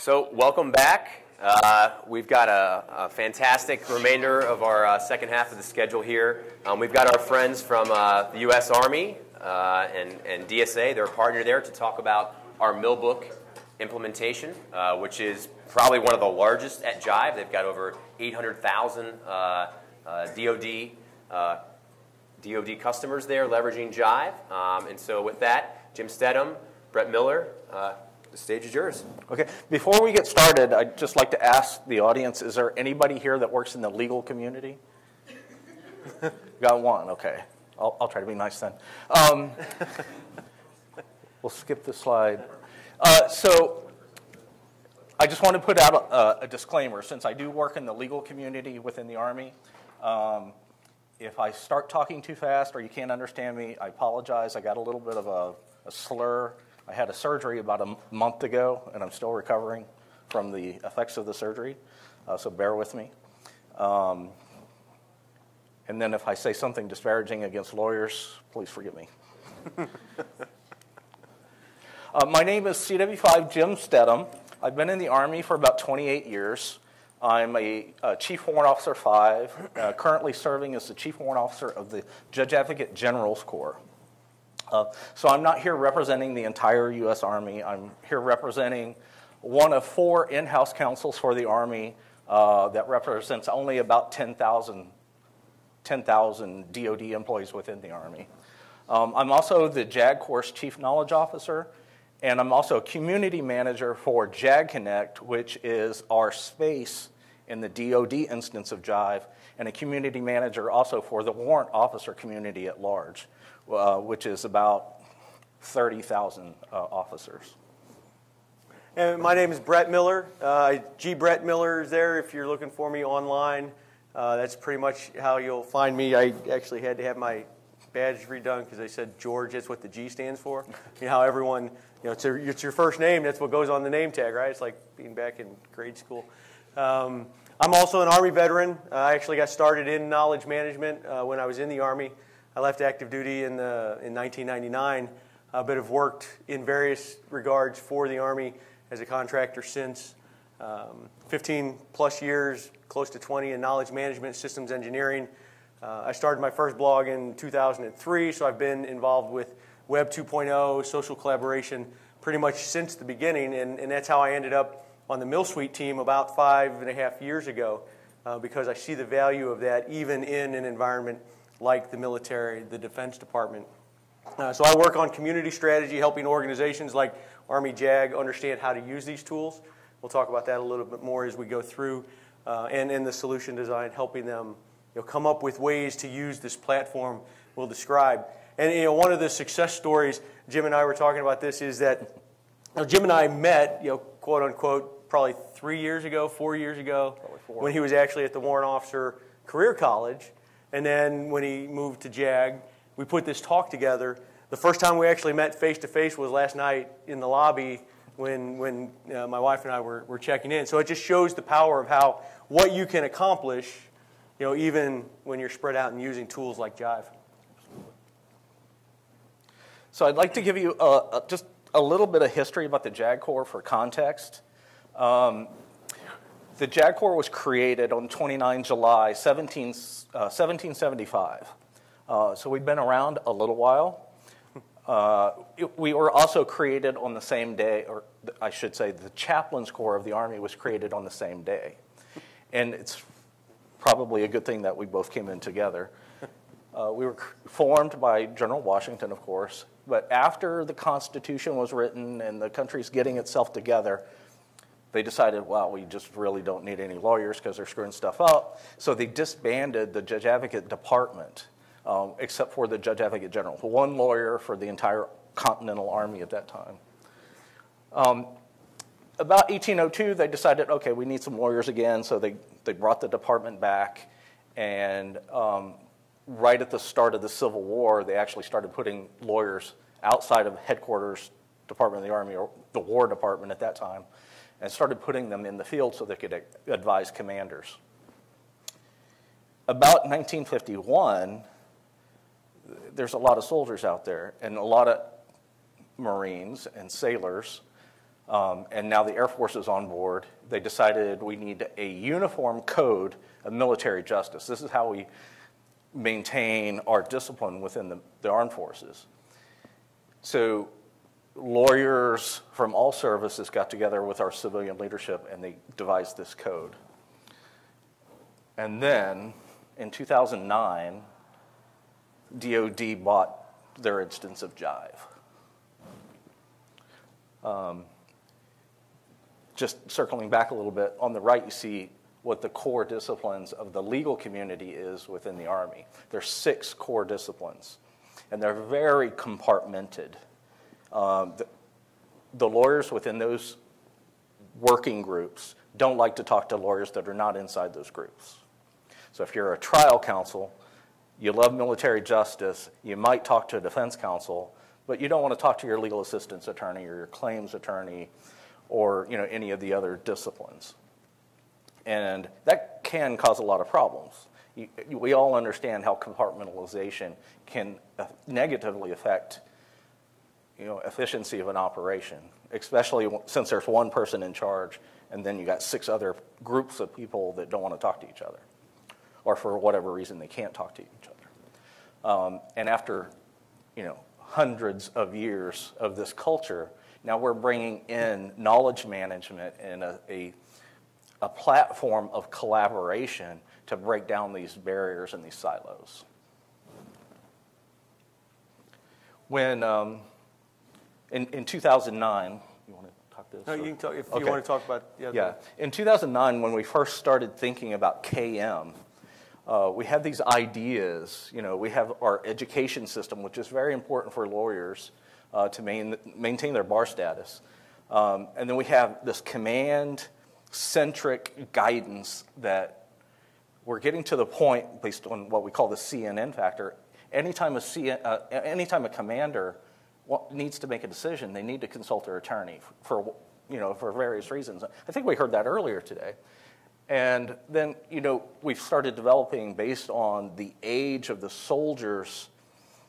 So welcome back. We've got a fantastic remainder of our second half of the schedule here. We've got our friends from the U.S. Army and DSA. They're a partner there to talk about our millbook implementation, which is probably one of the largest at Jive. They've got over 800,000 DoD customers there leveraging Jive. And so with that, Jim Stedham, Brett Miller, the stage is yours. Okay, before we get started, I'd just like to ask the audience, is there anybody here that works in the legal community? Got one, okay. I'll try to be nice then. We'll skip this slide. So I just want to put out a disclaimer. Since I do work in the legal community within the Army, if I start talking too fast or you can't understand me, I apologize. I got a little bit of a slur. I had a surgery about a month ago, and I'm still recovering from the effects of the surgery, so bear with me. And then if I say something disparaging against lawyers, please forgive me. My name is CW5 Jim Stedham. I've been in the Army for about 28 years. I'm a Chief Warrant Officer 5, currently serving as the Chief Warrant Officer of the Judge Advocate General's Corps. So I'm not here representing the entire U.S. Army. I'm here representing one of 4 in-house counsels for the Army that represents only about 10,000 DoD employees within the Army. I'm also the JAGConnect Chief Knowledge Officer, and I'm also a community manager for JAGConnect, which is our space in the DoD instance of Jive, and a community manager also for the warrant officer community at large, which is about 30,000 officers. And my name is Brett Miller. G. Brett Miller is there if you're looking for me online. That's pretty much how you'll find me. I actually had to have my badge redone because they said George, that's what the G stands for. You know how everyone, it's your first name, that's what goes on the name tag, right? It's like being back in grade school. I'm also an Army veteran. I actually got started in knowledge management when I was in the Army. I left active duty in 1999, but have worked in various regards for the Army as a contractor since. 15 plus years, close to 20 in knowledge management, systems engineering. I started my first blog in 2003, so I've been involved with Web 2.0, social collaboration, pretty much since the beginning, and that's how I ended up on the MillSuite team about 5.5 years ago, because I see the value of that even in an environment like the military, the Defense Department. So I work on community strategy, helping organizations like Army JAG understand how to use these tools. We'll talk about that a little bit more as we go through, and in the solution design, helping them come up with ways to use this platform we'll describe. And one of the success stories, Jim and I were talking about this, is that Jim and I met, quote unquote, probably 4 years ago, when he was actually at the Warrant Officer Career College. And then when he moved to JAG, we put this talk together. The first time we actually met face-to-face was last night in the lobby when my wife and I were checking in. So it just shows the power of what you can accomplish, even when you're spread out and using tools like Jive. So I'd like to give you just a little bit of history about the JAG Corps for context. The JAG Corps was created on 29 July 1775. So we've been around a little while. We were also created on the same day, or I should say the Chaplains Corps of the Army was created on the same day. And it's probably a good thing that we both came in together. We were formed by General Washington, of course, but after the Constitution was written and the country's getting itself together, they decided, well, we just really don't need any lawyers because they're screwing stuff up. So they disbanded the Judge Advocate Department, except for the Judge Advocate General, one lawyer for the entire Continental Army at that time. About 1802, they decided, okay, we need some lawyers again, so they brought the department back, and right at the start of the Civil War, they actually started putting lawyers outside of headquarters, Department of the Army, or the War Department at that time, and started putting them in the field so they could advise commanders. About 1951, there's a lot of soldiers out there and a lot of Marines and sailors and now the Air Force is on board. They decided we need a uniform code of military justice. This is how we maintain our discipline within the armed forces. So lawyers from all services got together with our civilian leadership, and they devised this code. And then in 2009, DOD bought their instance of Jive. Just circling back a little bit, on the right you see what the core disciplines of the legal community is within the Army. There's 6 core disciplines, and they're very compartmented. The lawyers within those working groups don't like to talk to lawyers that are not inside those groups. So if you're a trial counsel, you love military justice, you might talk to a defense counsel, but you don't want to talk to your legal assistance attorney or your claims attorney or any of the other disciplines. And that can cause a lot of problems. We all understand how compartmentalization can negatively affect efficiency of an operation, especially since there's one person in charge and then you got 6 other groups of people that don't want to talk to each other, or for whatever reason they can't talk to each other. And after hundreds of years of this culture, now we're bringing in knowledge management and a platform of collaboration to break down these barriers and these silos. When in 2009, you want to talk this? No, you can talk if Okay. you want to talk about. Yeah, in 2009, when we first started thinking about KM, we had these ideas. We have our education system, which is very important for lawyers to maintain their bar status. And then we have this command-centric guidance that we're getting to the point, based on what we call the CNN factor, anytime a commander needs to make a decision, they need to consult their attorney for various reasons. I think we heard that earlier today. And then, we've started developing based on the age of the soldiers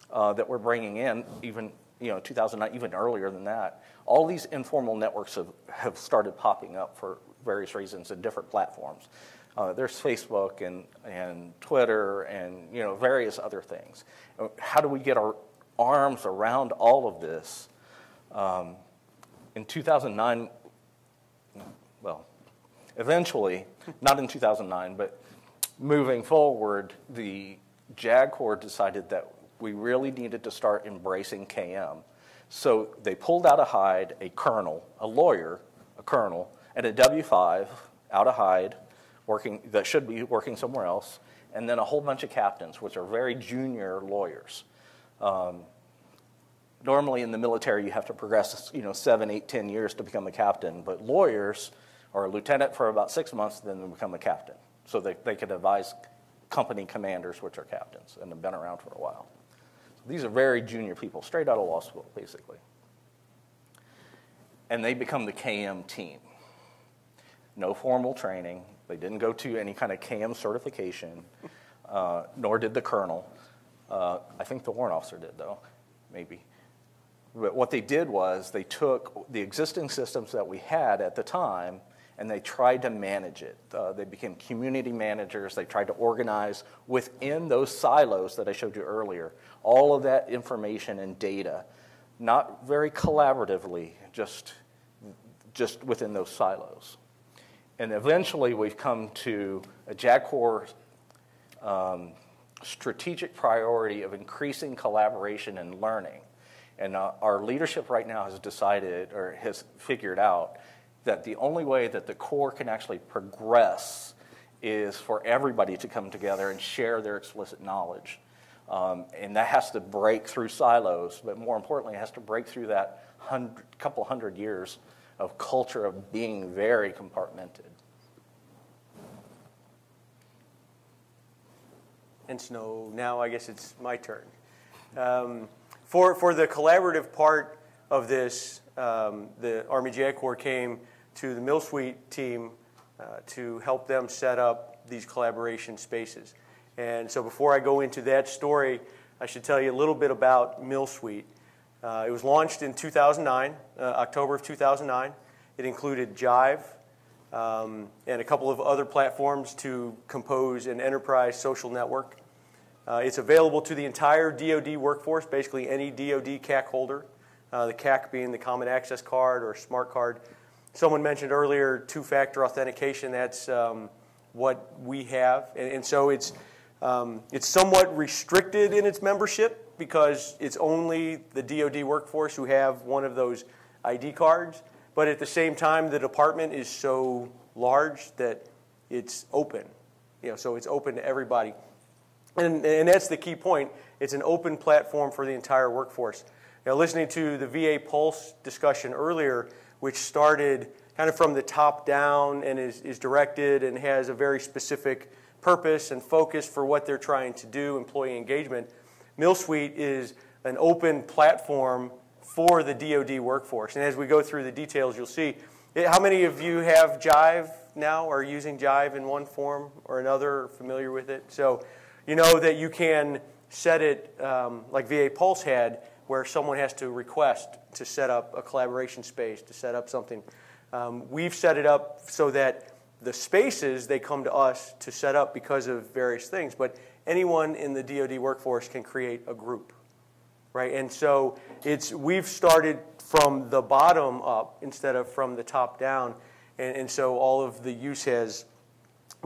that we're bringing in, even 2009, even earlier than that. All these informal networks have started popping up for various reasons in different platforms. There's Facebook and Twitter and various other things. How do we get our arms around all of this? In 2009, well, eventually, not in 2009, but moving forward, the JAG Corps decided that we really needed to start embracing KM. So they pulled out of Hyde a colonel, a lawyer, a colonel, and a W5 out of Hyde, that should be working somewhere else, and then a whole bunch of captains, which are very junior lawyers. Normally in the military, you have to progress 7, 8, 10 years to become a captain, but lawyers are a lieutenant for about 6 months, then they become a captain. So they could advise company commanders, which are captains, and have been around for a while. So these are very junior people, straight out of law school, basically. And they become the KM team. No formal training. They didn't go to any kind of KM certification, nor did the colonel. I think the warrant officer did, though, maybe. But what they did was they took the existing systems that we had at the time and they tried to manage it. They became community managers. They tried to organize within those silos that I showed you earlier, all of that information and data, not very collaboratively, just within those silos. And eventually we've come to a JAG Corps strategic priority of increasing collaboration and learning. And our leadership right now has decided, or has figured out, that the only way that the Corps can actually progress is for everybody to come together and share their explicit knowledge. And that has to break through silos, but more importantly, it has to break through that couple hundred years of culture of being very compartmented. And so now I guess it's my turn. For the collaborative part of this, the Army JAG Corps came to the Mill Suite team to help them set up these collaboration spaces. And so before I go into that story, I should tell you a little bit about Mill Suite. It was launched in 2009, October of 2009. It included Jive and a couple of other platforms to compose an enterprise social network. It's available to the entire DoD workforce, basically any DoD CAC holder, the CAC being the Common Access Card or Smart Card. Someone mentioned earlier two-factor authentication. That's what we have. And so it's somewhat restricted in its membership because it's only the DoD workforce who have one of those ID cards. But at the same time, the department is so large that it's open. So it's open to everybody. And that's the key point. It's an open platform for the entire workforce. Listening to the VA Pulse discussion earlier, which started kind of from the top down and is directed and has a very specific purpose and focus for what they're trying to do, employee engagement, MillSuite is an open platform for the DoD workforce. And as we go through the details, you'll see. How many of you have Jive now, or are using Jive in one form or another, or familiar with it? So you know that you can set it like VA Pulse had, where someone has to request to set up a collaboration space, to set up something. We've set it up so that the spaces, they come to us to set up because of various things, but anyone in the DoD workforce can create a group, right? And so we've started from the bottom up instead of from the top down, and so all of the use has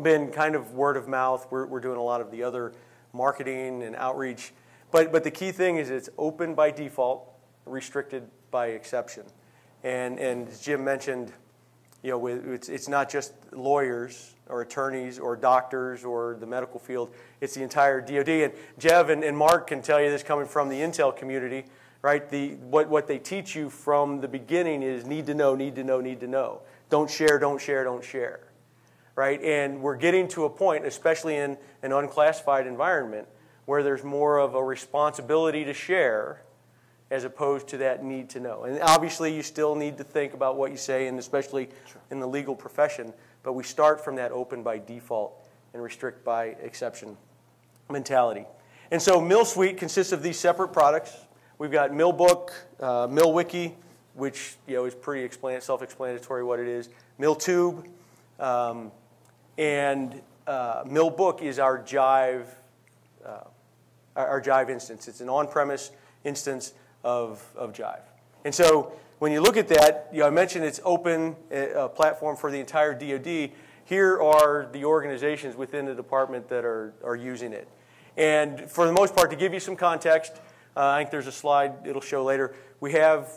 been kind of word of mouth. We're doing a lot of the other marketing and outreach, but the key thing is it's open by default, restricted by exception. And as Jim mentioned, it's not just lawyers or attorneys or doctors or the medical field. It's the entire DoD. And Jev and Mark can tell you this coming from the Intel community, right? What they teach you from the beginning is need to know, need to know, need to know. Don't share, don't share, don't share, right? And we're getting to a point, especially in an unclassified environment, where there's more of a responsibility to share as opposed to that need to know. And obviously, you still need to think about what you say, and especially in the legal profession, but we start from that open by default and restrict by exception mentality. And so MillSuite consists of these separate products. We've got MillBook, MillWiki, which is pretty self-explanatory what it is, MillTube, and MillBook is our Jive instance. It's an on-premise instance of Jive. And so when you look at that, I mentioned it's open platform for the entire DoD. Here are the organizations within the department that are using it. And for the most part, to give you some context, I think there's a slide it'll show later. We have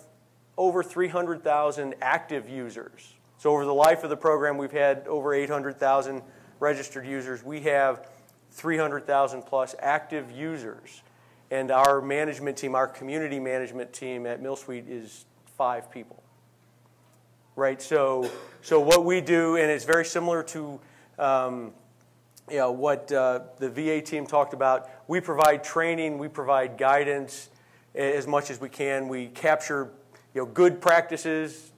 over 300,000 active users. So over the life of the program, we've had over 800,000 registered users. We have 300,000 plus active users. And our management team, our community management team at MillSuite is 5 people. Right? So what we do, and it's very similar to what the VA team talked about. We provide training, we provide guidance as much as we can. We capture good practices,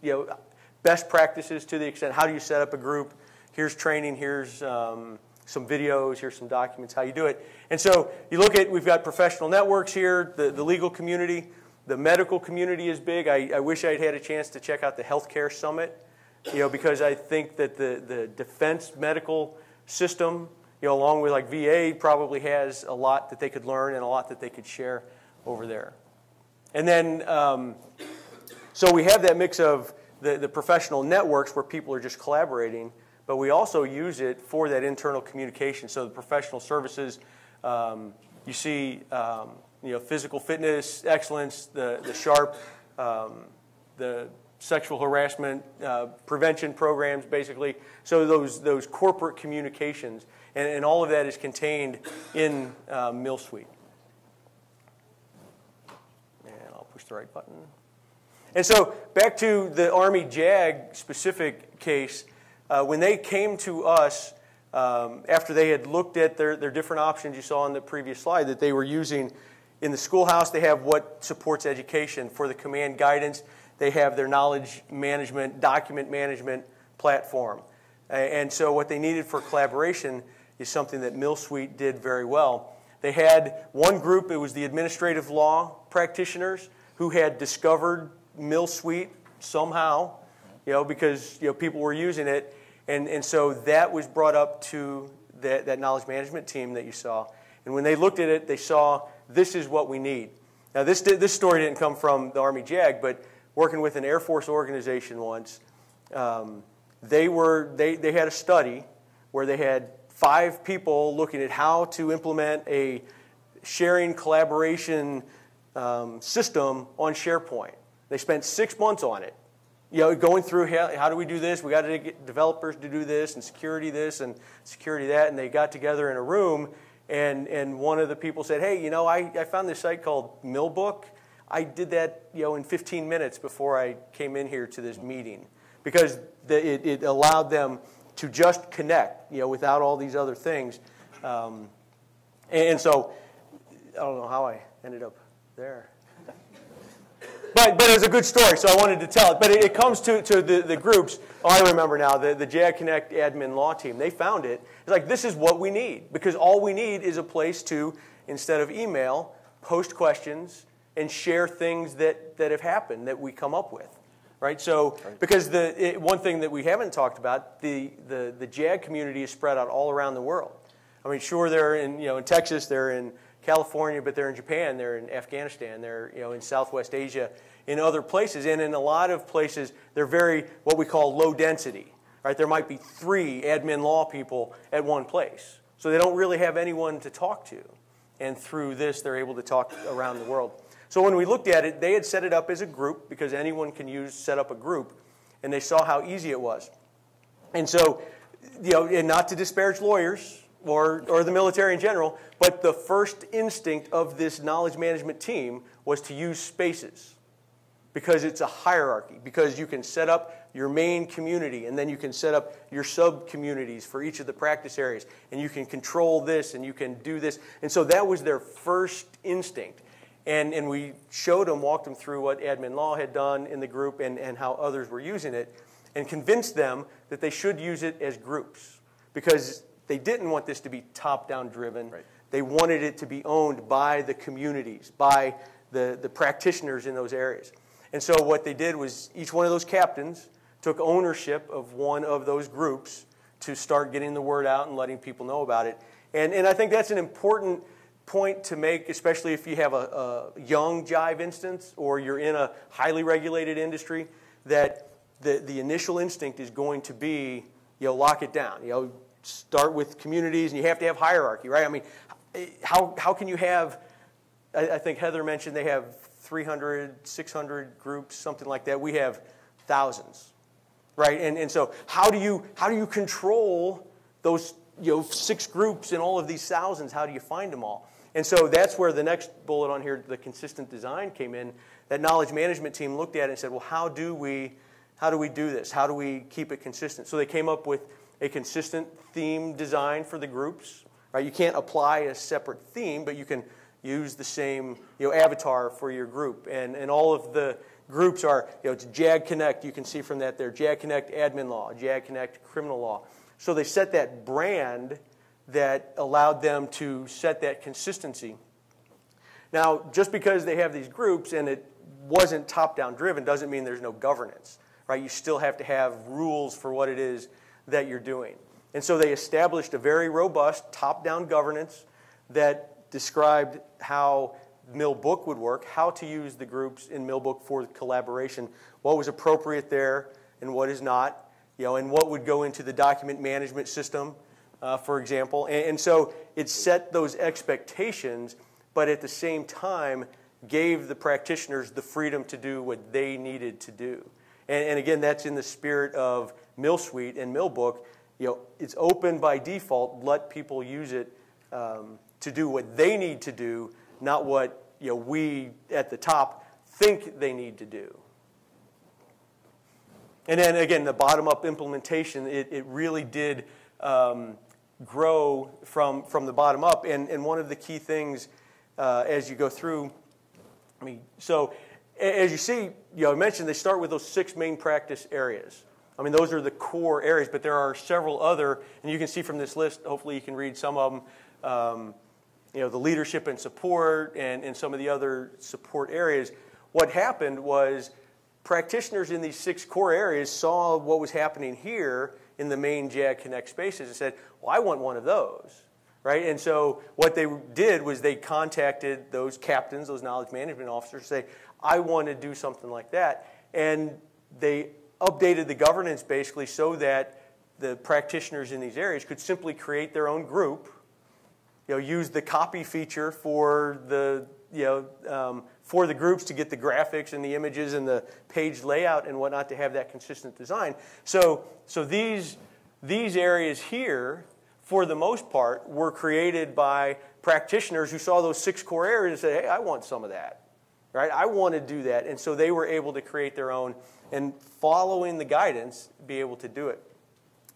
best practices to the extent, how do you set up a group? Here's training, here's some videos, here's some documents, how you do it. And so you look at, we've got professional networks here, the legal community, the medical community is big. I wish I'd had a chance to check out the healthcare summit, because I think that the defense medical system, along with like VA, probably has a lot that they could learn and a lot that they could share over there. And then, so we have that mix of the professional networks where people are just collaborating, but we also use it for that internal communication. So the professional services, you see, physical fitness excellence, the SHARP, the sexual harassment prevention programs, basically. So those corporate communications, and all of that is contained in MillSuite. And I'll push the right button. And so back to the Army JAG specific case, when they came to us after they had looked at their different options you saw on the previous slide that they were using in the schoolhouse, they have what supports education. For the command guidance, they have their knowledge management, document management platform. And so what they needed for collaboration is something that MillSuite did very well. They had one group, it was the administrative law practitioners who had discovered MillSuite somehow because people were using it, and so that was brought up to that knowledge management team that you saw. And when they looked at it, they saw this is what we need. Now this story didn't come from the Army JAG, but working with an Air Force organization once, they had a study where they had 5 people looking at how to implement a sharing collaboration system on SharePoint. They spent 6 months on it, going through how do we do this? We got to get developers to do this, and security this, and security that. And they got together in a room, and one of the people said, "Hey, I found this site called Millbook. I did that, in 15 minutes before I came in here to this meeting, because it allowed them to just connect, without all these other things." And so, I don't know how I ended up there. But it was a good story, so I wanted to tell it. But it comes to the groups. Oh, I remember now, the JAGConnect admin law team. They found it. It's like, this is what we need, because all we need is a place to, instead of email, post questions and share things that have happened that we come up with. Right? So, because one thing that we haven't talked about, the JAG community is spread out all around the world. I mean, sure, they're in Texas, they're in California, but they're in Japan, they're in Afghanistan, they're in Southwest Asia, in other places, and in a lot of places they're very what we call low density. Right? There might be 3 admin law people at one place, so they don't really have anyone to talk to, and through this they're able to talk around the world. So when we looked at it, they had set it up as a group, because anyone can set up a group, and they saw how easy it was. And so, and not to disparage lawyers or the military in general, but the first instinct of this knowledge management team was to use spaces, because it's a hierarchy, because you can set up your main community, and then you can set up your sub-communities for each of the practice areas, and you can control this, and you can do this. And so that was their first instinct. And we walked them through what admin law had done in the group and how others were using it, and convinced them that they should use it as groups, because they didn't want this to be top-down driven. Right. They wanted it to be owned by the communities, by the practitioners in those areas. And so what they did was each one of those captains took ownership of one of those groups to start getting the word out and letting people know about it. And I think that's an important point to make, especially if you have a young Jive instance or you're in a highly regulated industry, that the initial instinct is going to be, lock it down. Start with communities, and you have to have hierarchy, right? I mean, how can you have, I think Heather mentioned they have 300, 600 groups, something like that. We have thousands, right? And so how do you control those 6 groups and all of these thousands? How do you find them all? And so that's where the next bullet on here, the consistent design, came in. That knowledge management team looked at it and said, well, how do we do this? How do we keep it consistent? So they came up with a consistent theme design for the groups. Right? You can't apply a separate theme, but you can use the same avatar for your group. And all of the groups are, it's JAGConnect. You can see from that there, JAGConnect admin law, JAGConnect criminal law. So they set that brand that allowed them to set that consistency. Now, just because they have these groups and it wasn't top-down driven doesn't mean there's no governance. Right? You still have to have rules for what it is that you're doing. And so they established a very robust top-down governance that described how Millbook would work, how to use the groups in Millbook for collaboration, what was appropriate there and what is not, and what would go into the document management system, for example. And so it set those expectations, but at the same time gave the practitioners the freedom to do what they needed to do. And again, that's in the spirit of MillSuite and Millbook. It's open by default. Let people use it to do what they need to do, not what we at the top think they need to do. And then again, the bottom-up implementation, it really did grow from the bottom up. And one of the key things as you go through, so as you see, I mentioned they start with those 6 main practice areas. Those are the core areas, but there are several other, and you can see from this list, hopefully you can read some of them, the leadership and support and some of the other support areas. What happened was practitioners in these 6 core areas saw what was happening here in the main JAGConnect spaces and said, well, I want one of those, right? And so what they did was they contacted those captains, those knowledge management officers, to say, I want to do something like that. And they updated the governance basically so that the practitioners in these areas could simply create their own group, use the copy feature for the for the groups to get the graphics and the images and the page layout and whatnot to have that consistent design. So these areas here, for the most part, were created by practitioners who saw those 6 core areas and said, hey, I want some of that, right? I want to do that. And so they were able to create their own and, following the guidance, be able to do it.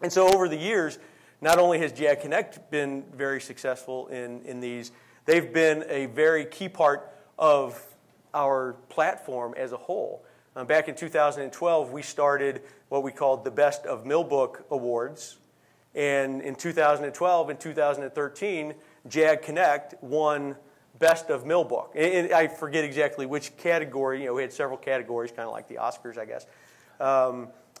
And so over the years, not only has JAGConnect been very successful in these, they've been a very key part of our platform as a whole. Back in 2012, we started what we called the Best of Millbook Awards. And in 2012 and 2013, JAGConnect won Best of Millbook. And I forget exactly which category. We had several categories, kind of like the Oscars, I guess.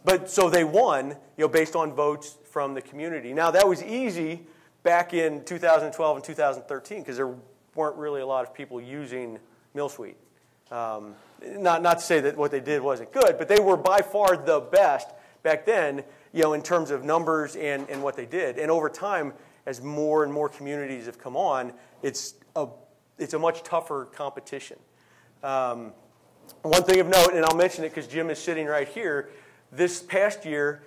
But so they won, based on votes from the community. Now, that was easy back in 2012 and 2013 because there weren't really a lot of people using MillSuite. Not to say that what they did wasn't good, but they were by far the best back then, in terms of numbers and what they did. And over time, as more and more communities have come on, it's a much tougher competition. One thing of note, and I'll mention it because Jim is sitting right here, this past year,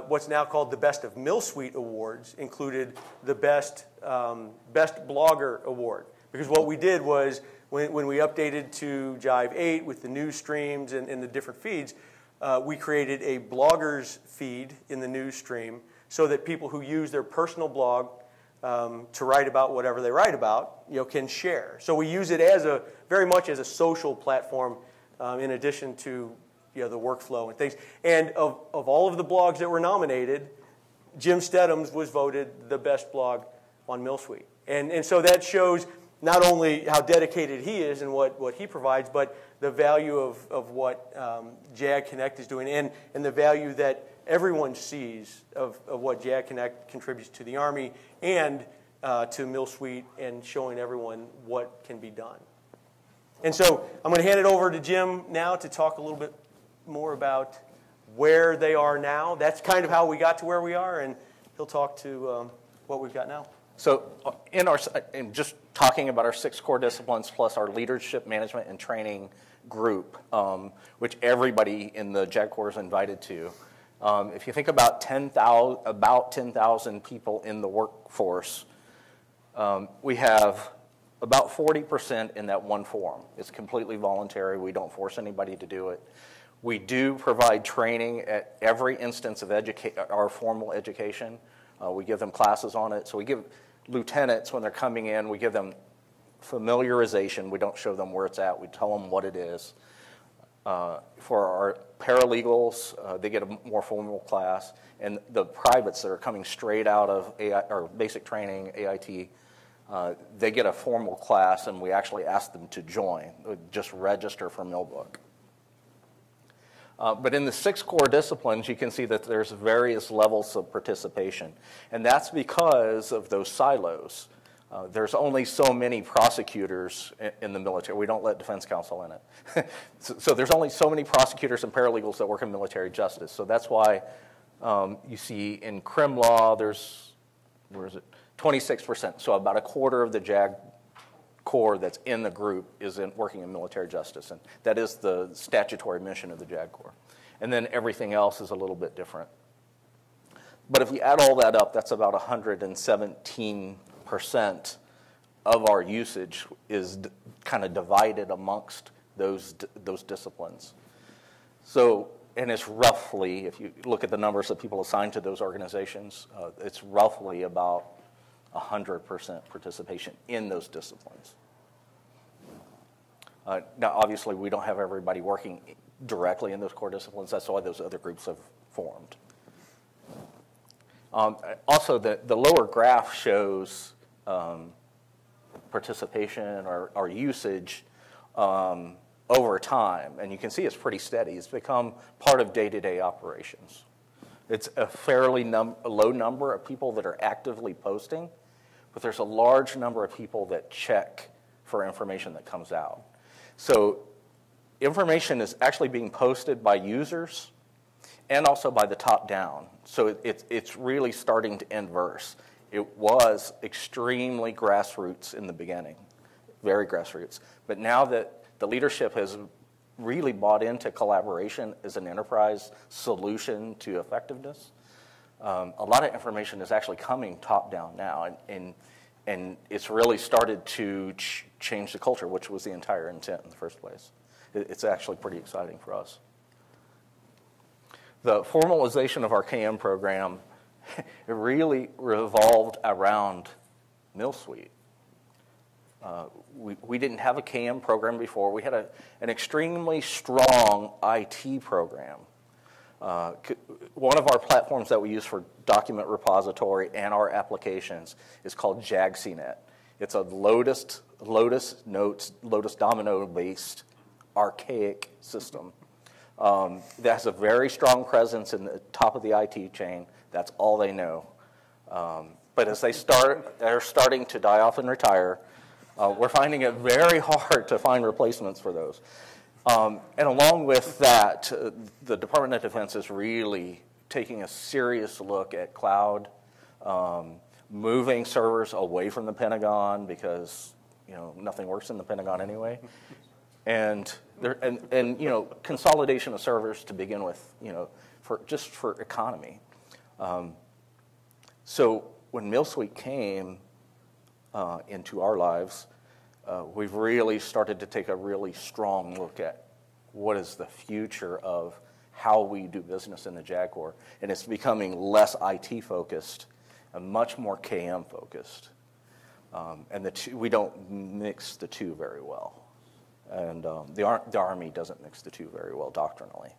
what's now called the Best of MillSuite Awards included the Best Blogger Award. Because what we did was, when we updated to Jive 8 with the news streams and the different feeds, we created a bloggers feed in the news stream so that people who use their personal blog to write about whatever they write about, can share. So we use it as very much as a social platform in addition to the workflow and things. And of all of the blogs that were nominated, Jim Stedham's was voted the best blog on MillSuite. And so that shows not only how dedicated he is and what he provides, but the value of what JAGConnect is doing and the value that everyone sees of what JAGConnect contributes to the Army and to MillSuite and showing everyone what can be done. And so I'm going to hand it over to Jim now to talk a little bit more about where they are now. That's kind of how we got to where we are, and he'll talk to what we've got now. So in just talking about our 6 core disciplines plus our leadership, management, and training group, which everybody in the JAG Corps is invited to, if you think about 10,000 people in the workforce, we have about 40% in that one forum. It's completely voluntary. We don't force anybody to do it. We do provide training at every instance of our formal education. We give them classes on it. So we give lieutenants, when they're coming in, we give them familiarization. We don't show them where it's at. We tell them what it is. For our paralegals, they get a more formal class. And the privates that are coming straight out of AI, or basic training, AIT, they get a formal class, and we actually ask them to join, just register for Millbook. But in the 6 core disciplines, you can see that there's various levels of participation. And that's because of those silos. There's only so many prosecutors in the military. We don't let defense counsel in it. So there's only so many prosecutors and paralegals that work in military justice. So that's why you see in crim law, there's, 26%. So about a quarter of the JAG Corps that's in the group is working in military justice, and that is the statutory mission of the JAG Corps. And then everything else is a little bit different. But if you add all that up, that's about 117% of our usage is kind of divided amongst those disciplines. So, and it's roughly, if you look at the numbers of people assigned to those organizations, it's roughly about 100% participation in those disciplines. Now, obviously, we don't have everybody working directly in those core disciplines. That's why those other groups have formed. Also, the lower graph shows participation or usage over over time, and you can see it's pretty steady, it's become part of day-to-day operations. It's a fairly low number of people that are actively posting, but there's a large number of people that check for information that comes out. So information is actually being posted by users and also by the top down. So it's really starting to inverse. It was extremely grassroots in the beginning, very grassroots. But now that the leadership has really bought into collaboration as an enterprise solution to effectiveness, a lot of information is actually coming top down now, and it's really started to change the culture, which was the entire intent in the first place. It's actually pretty exciting for us. The formalization of our KM program, it really revolved around MillSuite. We didn't have a KM program before. We had an extremely strong IT program. One of our platforms that we use for document repository and our applications is called JAGConnect. It's a Lotus Notes, Lotus Domino-based archaic system that has a very strong presence in the top of the IT chain. That's all they know. But as they're starting to die off and retire, we're finding it very hard to find replacements for those. And along with that, the Department of Defense is really taking a serious look at cloud, moving servers away from the Pentagon because nothing works in the Pentagon anyway, and consolidation of servers to begin with, for economy. So when MillSuite came into our lives, we've really started to take a really strong look at what is the future of how we do business in the JAG Corps. And it's becoming less IT focused and much more KM focused. And we don't mix the two very well. And the Army doesn't mix the two very well doctrinally.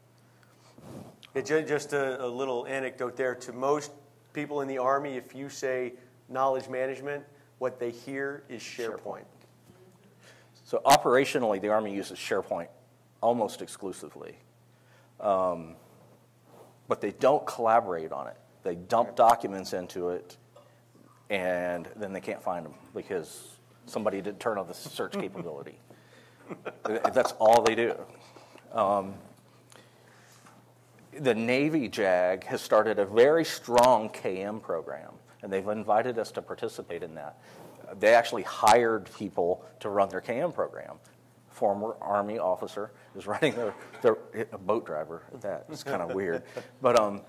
Just a little anecdote there. To most people in the Army, if you say knowledge management, what they hear is SharePoint. So operationally, the Army uses SharePoint almost exclusively. But they don't collaborate on it. They dump documents into it, and then they can't find them because somebody didn't turn on the search capability. That's all they do. The Navy JAG has started a very strong KM program, and they've invited us to participate in that. They actually hired people to run their KM program. Former Army officer is running a boat driver at that. It's kind of weird. But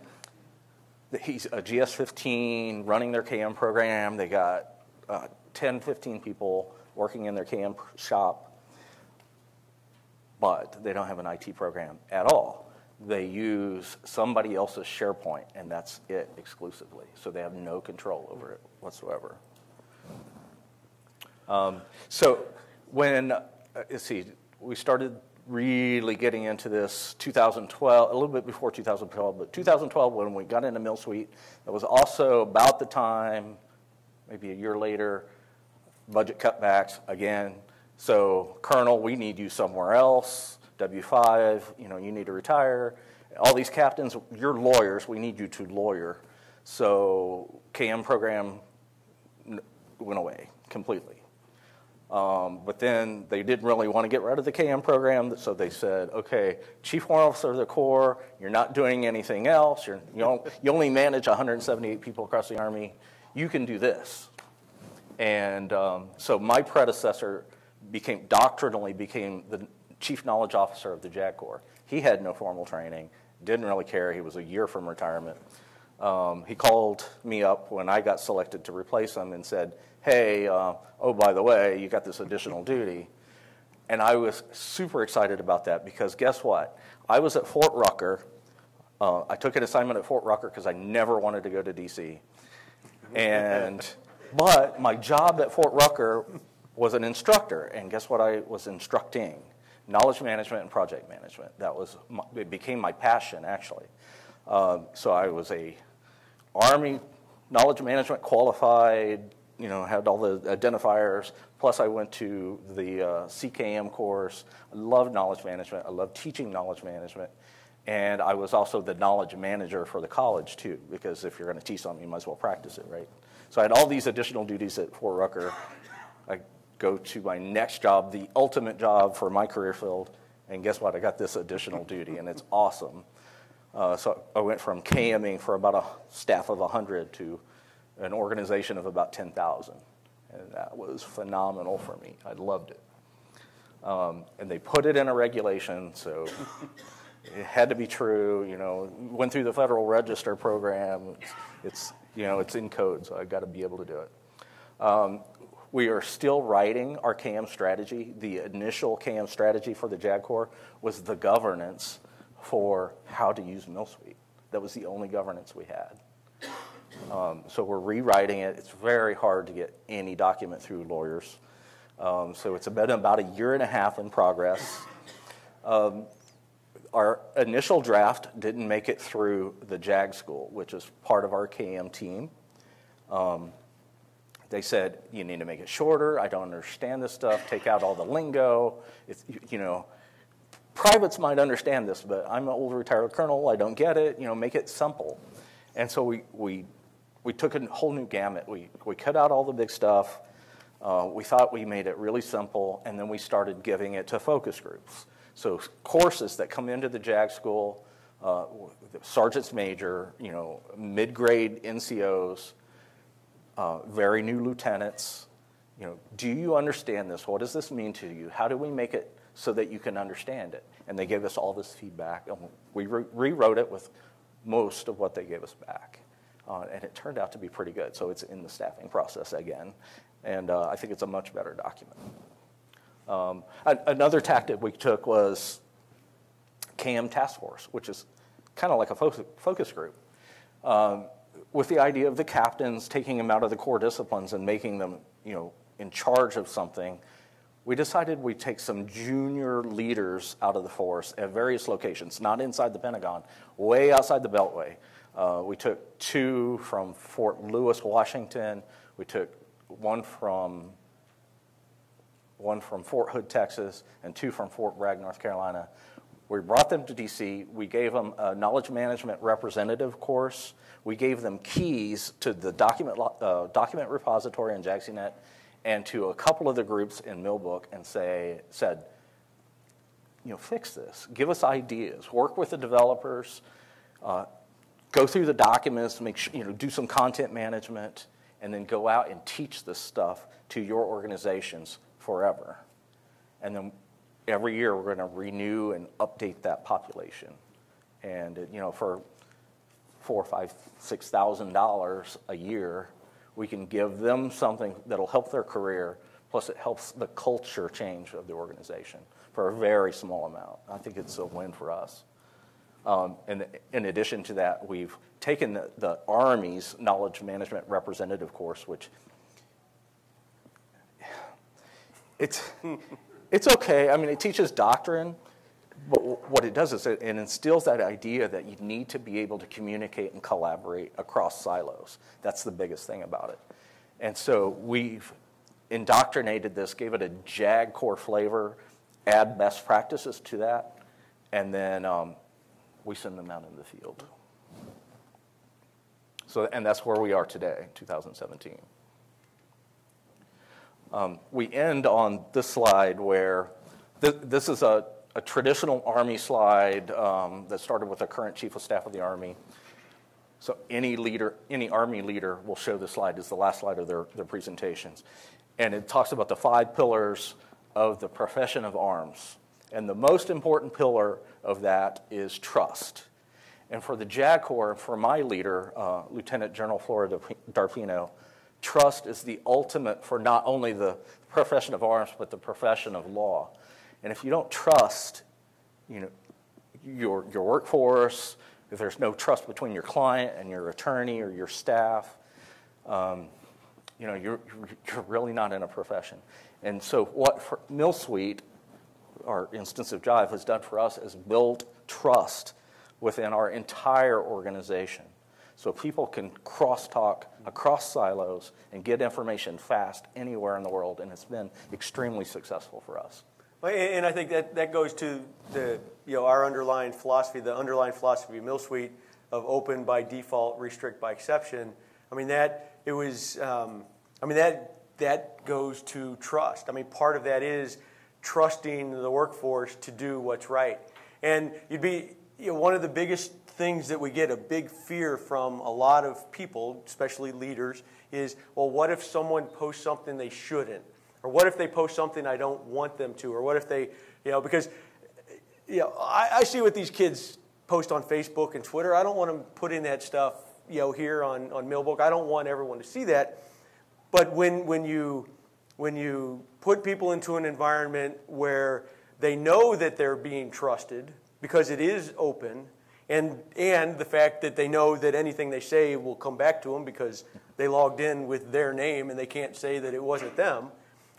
he's a GS-15 running their KM program. They got 10, 15 people working in their KM shop, but they don't have an IT program at all. They use somebody else's SharePoint, and that's it exclusively. So they have no control over it whatsoever. So when, we started really getting into this 2012, a little bit before 2012, but 2012 when we got into MillSuite, that was also about the time, maybe a year later, budget cutbacks again. So, Colonel, we need you somewhere else. W5, you need to retire. All these captains, you're lawyers, we need you to lawyer. So, KM program went away completely. But then they didn't really want to get rid of the KM program, so they said, okay, Chief Warrant Officer of the Corps, you're not doing anything else. You only manage 178 people across the Army. You can do this. And so my predecessor doctrinally became the Chief Knowledge Officer of the JAG Corps. He had no formal training, didn't really care. He was a year from retirement. He called me up when I got selected to replace him and said, hey, oh, by the way, you got this additional duty. And I was super excited about that because guess what? I was at Fort Rucker. I took an assignment at Fort Rucker because I never wanted to go to D.C. But my job at Fort Rucker was an instructor. And guess what I was instructing? Knowledge management and project management. It became my passion, actually. So I was a Army knowledge management qualified had all the identifiers. Plus, I went to the CKM course. I love knowledge management. I love teaching knowledge management. And I was also the knowledge manager for the college, too, because if you're going to teach something, you might as well practice it, right? So I had all these additional duties at Fort Rucker. I go to my next job, the ultimate job for my career field, and guess what? I got this additional duty, and it's awesome. So I went from KMing for about a staff of 100 to an organization of about 10,000. And that was phenomenal for me. I loved it. And they put it in a regulation, so it had to be true. Went through the Federal Register program. It's in code, so I've got to be able to do it. We are still writing our KM strategy. The initial KM strategy for the JAG Corps was the governance for how to use MillSuite. That was the only governance we had. So we're rewriting it. It's very hard to get any document through lawyers. So it's been about a year and a half in progress. Our initial draft didn't make it through the JAG school, which is part of our KM team. They said, you need to make it shorter. I don't understand this stuff. Take out all the lingo. Privates might understand this, but I'm an old retired colonel. I don't get it. Make it simple. And so we took a whole new gamut. We cut out all the big stuff. We thought we made it really simple, and then we started giving it to focus groups. So courses that come into the JAG school, sergeants major, mid-grade NCOs, very new lieutenants. Do you understand this? What does this mean to you? How do we make it so that you can understand it? And they gave us all this feedback, and we rewrote it with most of what they gave us back. And it turned out to be pretty good. So it's in the staffing process again, and I think it's a much better document. Another tactic we took was KM Task Force, which is kind of like a focus group, with the idea of the captains taking them out of the core disciplines and making them, in charge of something. We decided we'd take some junior leaders out of the force at various locations, not inside the Pentagon, way outside the Beltway. We took 2 from Fort Lewis, Washington. We took one from Fort Hood, Texas, and 2 from Fort Bragg, North Carolina. We brought them to DC. We gave them a knowledge management representative course. We gave them keys to the document repository in JAGConnect and to a couple of the groups in Millbook and said, fix this. Give us ideas. Work with the developers. Go through the documents. Make sure, do some content management, and then go out and teach this stuff to your organizations forever. And then every year we're going to renew and update that population. And for $4,000, $5,000, $6,000 a year, we can give them something that'll help their career, plus it helps the culture change of the organization for a very small amount. I think it's a win for us. And in addition to that, we've taken the Army's knowledge management representative course, which it's okay. I mean, it teaches doctrine, but what it does is it instills that idea that you need to be able to communicate and collaborate across silos. That's the biggest thing about it. And so we've indoctrinated this, gave it a JAG core flavor, add best practices to that, and then we send them out in the field. So, and that's where we are today, 2017. We end on this slide where this is a traditional Army slide that started with the current Chief of Staff of the Army. So any Army leader will show this slide as the last slide of their presentations. And it talks about the 5 pillars of the profession of arms. And the most important pillar of that is trust. And for the JAG Corps, for my leader, Lieutenant General Flora Darpino, trust is the ultimate for not only the profession of arms, but the profession of law. And if you don't trust, your workforce, if there's no trust between your client and your attorney or your staff, you're really not in a profession. And so what MillSuite, our instance of Jive, has done for us is build trust within our entire organization. so people can crosstalk across silos and get information fast anywhere in the world, and it's been extremely successful for us. And I think that goes to our underlying philosophy, the underlying philosophy of MillSuite of open by default, restrict by exception. I mean that goes to trust. I mean part of that is trusting the workforce to do what's right. And one of the biggest things that we get a big fear from a lot of people, especially leaders, is, well, what if someone posts something they shouldn't? Or what if they post something I don't want them to? Or what if they, because I see what these kids post on Facebook and Twitter. I don't want them putting that stuff, here on Millbook. I don't want everyone to see that. But when you put people into an environment where they know that they're being trusted because it is open, and the fact that they know that anything they say will come back to them because they logged in with their name and they can't say that it wasn't them.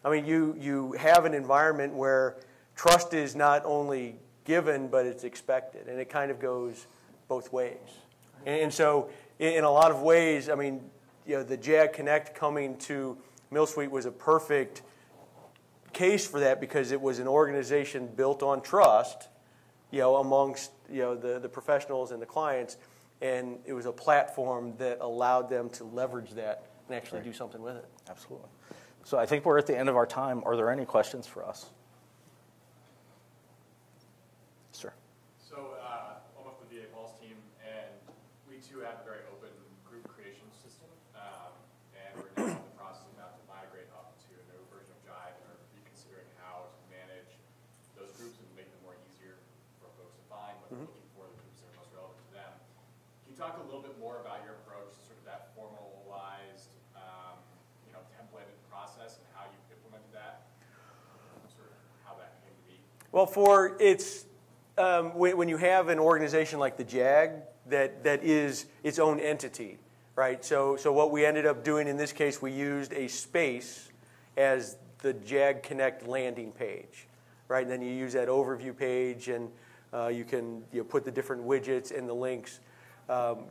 I mean, you have an environment where trust is not only given, but it's expected, and it kind of goes both ways. And so in a lot of ways, I mean, the JAGConnect coming to MillSuite was a perfect case for that because it was an organization built on trust, amongst the professionals and the clients, and it was a platform that allowed them to leverage that and actually do something with it. Absolutely. So I think we're at the end of our time. Are there any questions for us? Sir. So I'm with the VA Pulse team, and we too have a very open group creation system, and we're now in the process of about to migrate up to a new version of Jive, and are reconsidering how to manage those groups and make them more easier for folks to find what they're looking for, the groups that are most relevant to them. Can you talk a little bit more about your approach to sort of that formalized, templated process and how you've implemented that, sort of how that came to be? Well, when you have an organization like the JAG that is its own entity, right? So what we ended up doing in this case, we used a space as the JAGConnect landing page, right? And then you use that overview page, and you can put the different widgets and the links.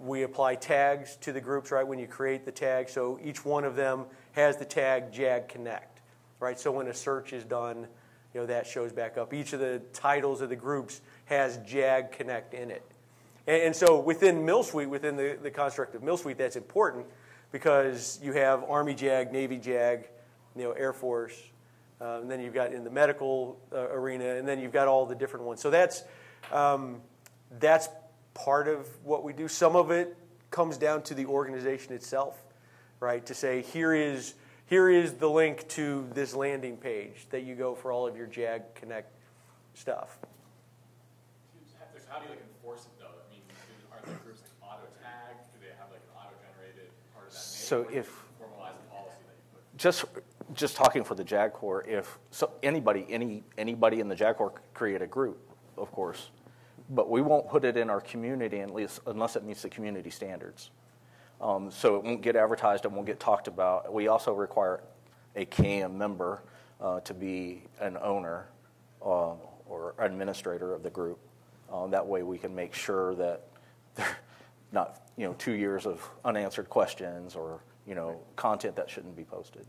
We apply tags to the groups, right, when you create the tag. So each one of them has the tag JAGConnect, right? So when a search is done, that shows back up. Each of the titles of the groups has JAGConnect in it. And so within MillSuite, within the construct of MillSuite, that's important because you have Army JAG, Navy JAG, Air Force, and then you've got in the medical arena, and then you've got all the different ones. So that's part of what we do. Some of it comes down to the organization itself, right? To say, here is the link to this landing page that you go for all of your JAGConnect stuff. How do you enforce it though? I mean, are there groups like auto tag? Do they have an auto-generated part of that name? So if formalize the policy that you put? just talking for the JAG Corps, anybody in the JAG Corps could create a group, of course, but we won't put it in our community unless it meets the community standards. So it won't get advertised, it won't get talked about. We also require a KM member to be an owner or administrator of the group. That way we can make sure that they're not 2 years of unanswered questions or content that shouldn't be posted.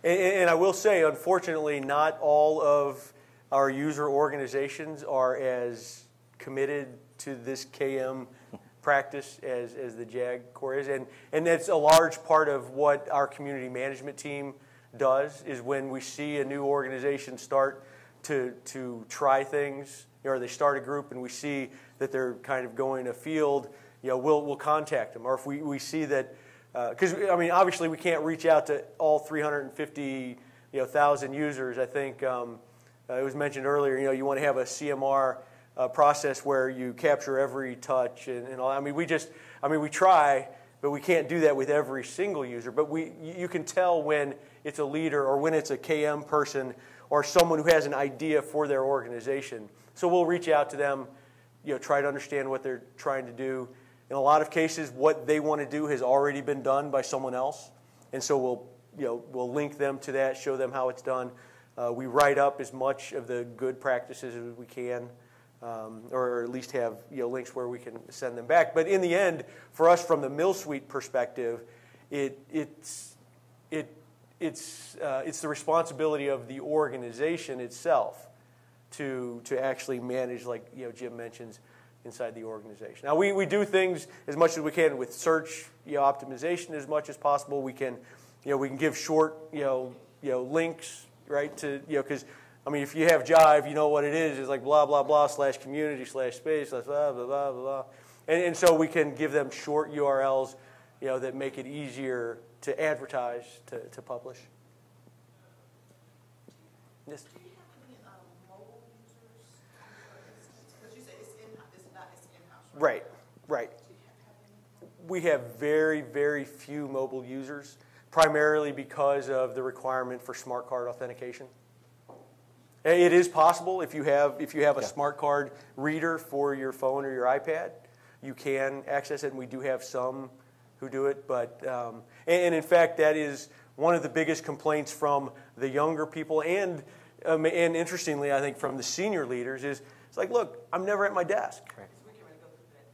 And I will say, unfortunately, not all of our user organizations are as committed to this KM practice as the JAG Corps is. And that's a large part of what our community management team does, is when we see a new organization start to try things, or they start a group and we see that they're kind of going afield, we'll contact them. Or if we see that, because obviously we can't reach out to all 350,000 users. I think it was mentioned earlier. You want to have a CMR process where you capture every touch and all. We try, but we can't do that with every single user. But you can tell when it's a leader or when it's a KM person or someone who has an idea for their organization. So we'll reach out to them, try to understand what they're trying to do. In a lot of cases, what they want to do has already been done by someone else, and so we'll link them to that, show them how it's done. We write up as much of the good practices as we can, or at least have links where we can send them back. But in the end, for us from the Mill Suite perspective, it's the responsibility of the organization itself to actually manage, like Jim mentions, inside the organization. Now we do things as much as we can with search optimization as much as possible. We can give short links, right, to because I mean, if you have Jive, you know what it is. It's like blah, blah, blah, /community/space, blah, blah, blah, blah. And so we can give them short URLs, that make it easier to advertise, to publish. Yes? Do you have any mobile users? Because you say it's in-house, right? Right. Do you have any? We have very, very few mobile users, primarily because of the requirement for smart card authentication. It is possible if you have a smart card reader for your phone or your iPad, you can access it, and we do have some who do it. But and in fact, that is one of the biggest complaints from the younger people, and interestingly, I think from the senior leaders is it's like, look, I'm never at my desk.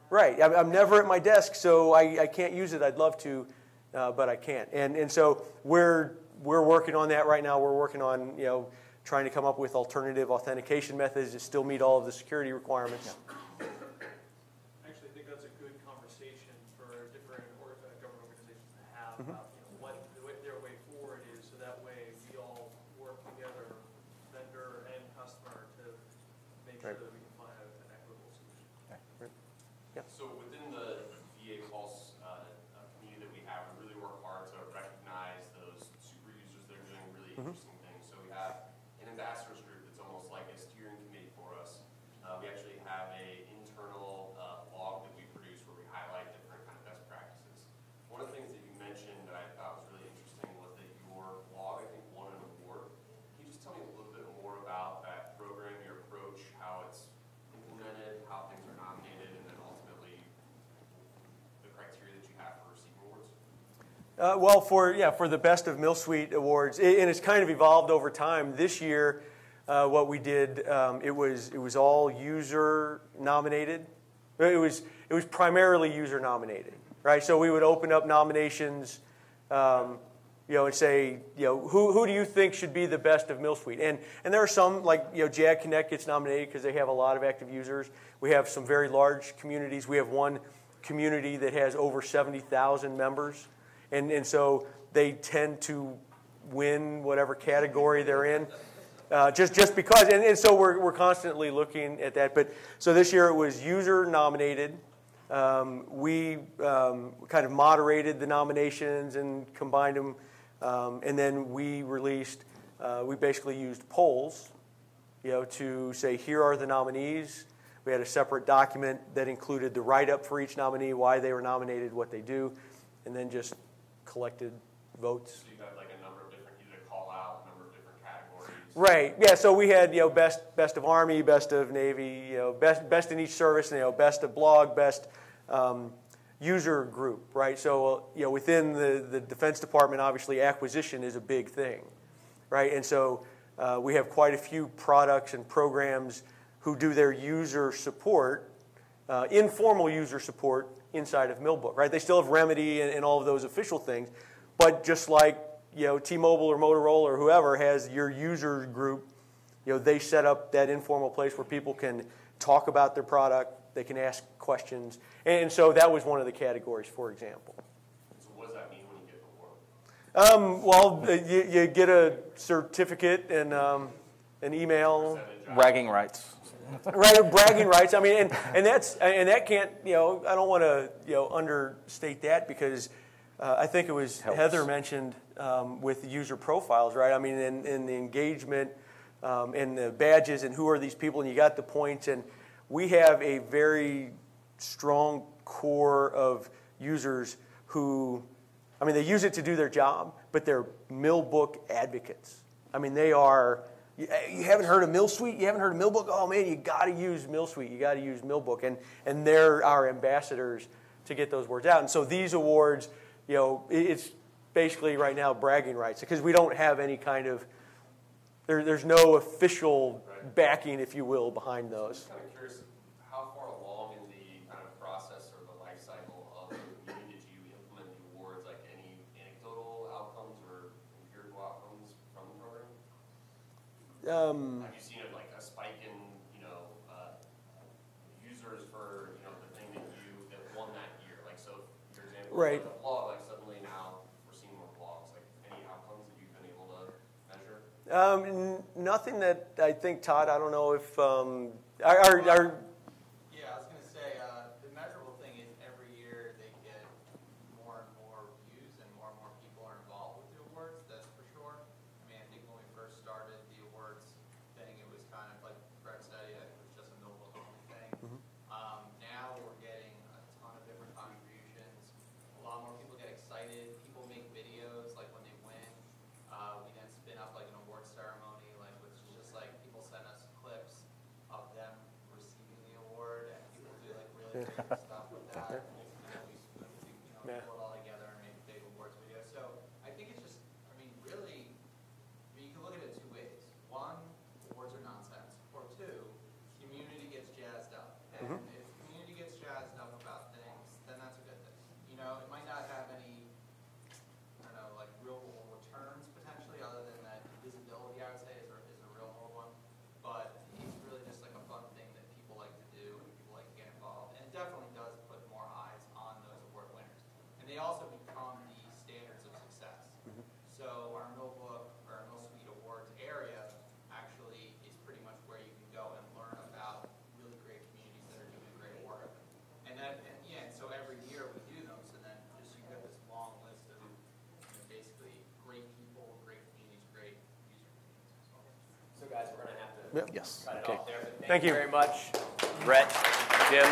Right, I'm never at my desk, so I can't use it. I'd love to, but I can't. And so we're working on that right now. We're working on trying to come up with alternative authentication methods that still meet all of the security requirements. I actually think that's a good conversation for different government organizations to have about what their way forward is, so that way we all work together, vendor and customer, to make sure that we can find an equitable solution. So within the VA Pulse community that we have, we really work hard to recognize those super users that are doing really interesting things. So we have an ambassadors group that's almost like a steering committee for us. We actually have an internal blog that we produce where we highlight different kind of best practices. One of the things that you mentioned that I thought was really interesting was that your blog, I think, won an award. Can you just tell me a little bit more about that program, your approach, how it's implemented, how things are nominated, and then ultimately the criteria that you have for receiving awards? Well, for the Best of Mill Suite Awards, and it's kind of evolved over time. This year, what we did, it was all user nominated. It was primarily user nominated, right? So we would open up nominations, and say, who do you think should be the best of Mill Suite? And there are some, like JAGConnect gets nominated because they have a lot of active users. We have some very large communities. We have one community that has over 70,000 members. And so they tend to win whatever category they're in, just because. And so we're constantly looking at that. But so this year it was user nominated. We kind of moderated the nominations and combined them, and then we released. We basically used polls, to say here are the nominees. We had a separate document that included the write-up for each nominee, why they were nominated, what they do, and then just collected votes. So you have like a number of different, you did a call out, a number of different categories. Right. Yeah. So we had best of Army, best of Navy, best in each service, best of blog, best user group. Right. So within the Defense Department, obviously acquisition is a big thing, right? And so we have quite a few products and programs who do their user support, informal user support, inside of Millbook, right? They still have Remedy and all of those official things, but just like T-Mobile or Motorola or whoever has your user group, they set up that informal place where people can talk about their product, they can ask questions, and so that was one of the categories, for example. So what does that mean when you get the award? Well, you get a certificate and an email. Bragging rights. Right, bragging rights. I mean, and that can't, I don't want to, understate that, because I think it was Heather mentioned with the user profiles, right? I mean, in the engagement and the badges and who are these people, and you got the points, and we have a very strong core of users who, I mean, they use it to do their job, but they're Millbook advocates. I mean, they are. You haven't heard of Mill Suite? You haven't heard of Millbook? Oh man, you got to use Mill Suite. You got to use Millbook, and they're our ambassadors to get those words out. And so these awards, it's basically right now bragging rights, because we don't have any kind of there's no official backing, if you will, behind those. I'm kind of curious, how far along in the kind of process or the life cycle of the community did you implement the awards? Like any anecdotal outcomes or empirical outcomes from the program? Have you seen like a spike in, users for, the thing that won that year? Like, so, for example, Right. like a blog, like suddenly now we're seeing more blogs. Like, any outcomes that you've been able to measure? Nothing that I think, Todd, I don't know if Yeah, I was going to say, the measurable thing is every year they get more and more views and more people are involved with the awards, that's for sure. I mean, I think when we first started the awards thing, it was kind of like Brett said, it was just a notebook only thing. Now we're getting a ton of different contributions. A lot more people get excited. People make videos, like when they win. We then spin up like an award ceremony, like which is just like people send us clips of them receiving the award, and people do like really creative stuff with that. And we pull it all together and make a big awards video. So I think it's just, I mean, really, you can look at it two ways. One, awards are nonsense. Or two, community gets jazzed up. And if community gets jazzed up about things, then that's a good thing. It might not have any, I don't know, like real world returns potentially, other than that visibility, I would say, is a real world one. But it's really just like a fun thing that people like to do and people like to get involved. And it definitely does put more eyes on those award winners. And they also become the standards of success. So our notebook or our Mill Suite Awards area actually is pretty much where you can go and learn about really great communities that are doing great work. And so every year we do those, and then just you get this long list of basically great people, great communities, great user communities. So guys, we're going to have to Yep. Yes. cut it Okay. off there. But Thank you very much, Brett, Jim.